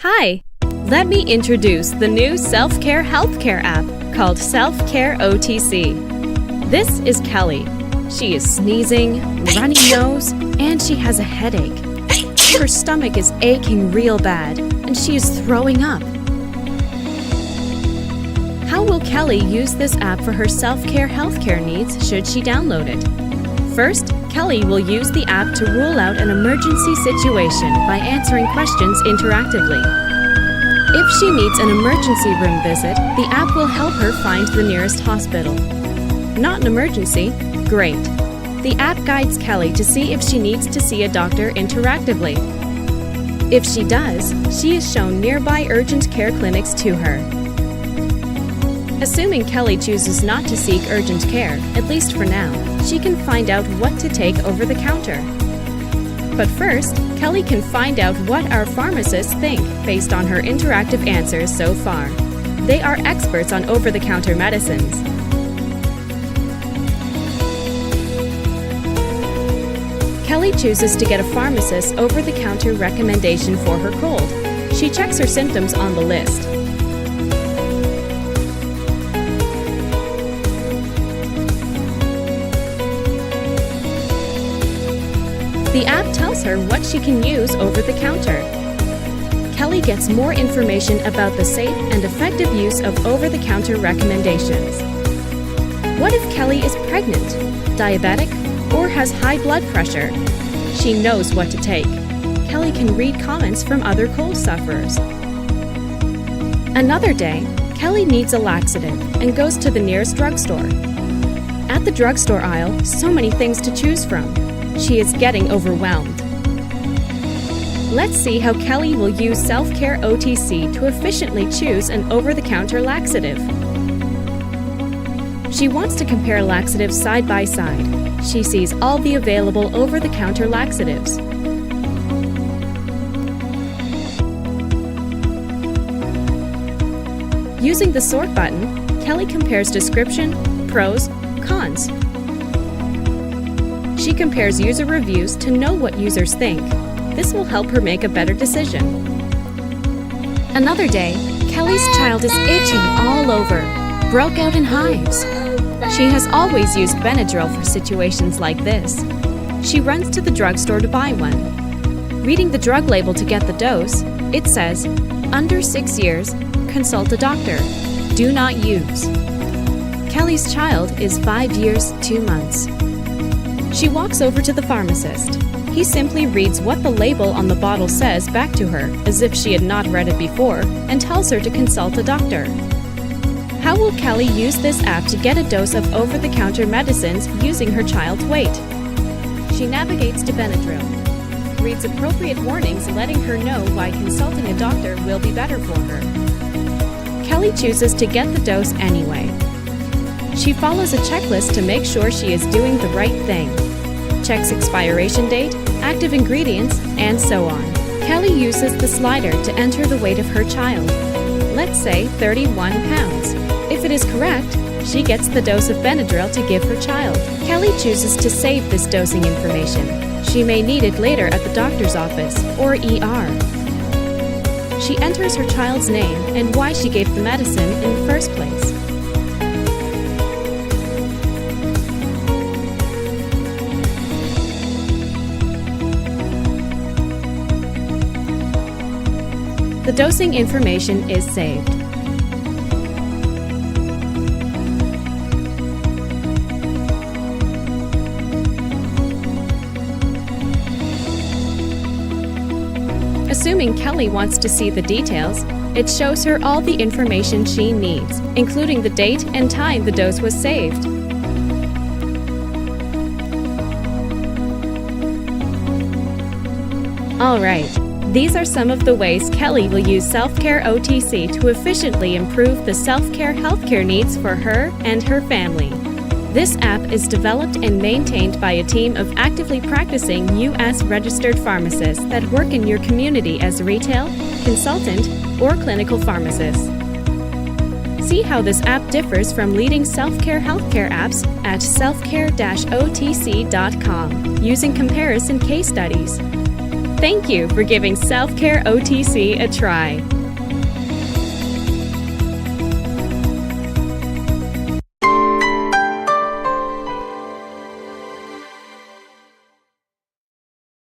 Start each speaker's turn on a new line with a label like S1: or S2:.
S1: Hi! Let me introduce the new self-care healthcare app called Self-Care-OTC. This is Kelly. She is sneezing, runny nose, and she has a headache. Her stomach is aching real bad, and she is throwing up. How will Kelly use this app for her self-care healthcare needs should she download it? First, Kelly will use the app to rule out an emergency situation by answering questions interactively. If she needs an emergency room visit, the app will help her find the nearest hospital. Not an emergency? Great. The app guides Kelly to see if she needs to see a doctor interactively. If she does, she is shown nearby urgent care clinics to her. Assuming Kelly chooses not to seek urgent care, at least for now, she can find out what to take over the counter. But first, Kelly can find out what our pharmacists think based on her interactive answers so far. They are experts on over-the-counter medicines. Kelly chooses to get a pharmacist's over-the-counter recommendation for her cold. She checks her symptoms on the list. The app tells her what she can use over the counter. Kelly gets more information about the safe and effective use of over-the-counter recommendations. What if Kelly is pregnant, diabetic, or has high blood pressure? She knows what to take. Kelly can read comments from other cold sufferers. Another day, Kelly needs a laxative and goes to the nearest drugstore. At the drugstore aisle, so many things to choose from. She is getting overwhelmed. Let's see how Kelly will use Self-Care OTC to efficiently choose an over-the-counter laxative. She wants to compare laxatives side by side. She sees all the available over-the-counter laxatives. Using the sort button, Kelly compares description, pros, cons. She compares user reviews to know what users think. This will help her make a better decision. Another day, Kelly's child is itching all over, broke out in hives. She has always used Benadryl for situations like this. She runs to the drugstore to buy one. Reading the drug label to get the dose, it says, "Under 6 years, consult a doctor. Do not use." Kelly's child is 5 years, 2 months. She walks over to the pharmacist. He simply reads what the label on the bottle says back to her, as if she had not read it before, and tells her to consult a doctor. How will Kelly use this app to get a dose of over-the-counter medicines using her child's weight? She navigates to Benadryl, reads appropriate warnings letting her know why consulting a doctor will be better for her. Kelly chooses to get the dose anyway. She follows a checklist to make sure she is doing the right thing. Checks expiration date, active ingredients, and so on. Kelly uses the slider to enter the weight of her child. Let's say 31 pounds. If it is correct, she gets the dose of Benadryl to give her child. Kelly chooses to save this dosing information. She may need it later at the doctor's office or ER. She enters her child's name and why she gave the medicine in the first place. The dosing information is saved. Assuming Kelly wants to see the details, it shows her all the information she needs, including the date and time the dose was saved. All right. These are some of the ways Kelly will use Self-Care OTC to efficiently improve the self-care healthcare needs for her and her family. This app is developed and maintained by a team of actively practicing U.S. registered pharmacists that work in your community as retail, consultant, or clinical pharmacists. See how this app differs from leading self-care healthcare apps at selfcare-OTC.com using comparison case studies. Thank you for giving Self-Care OTC a try.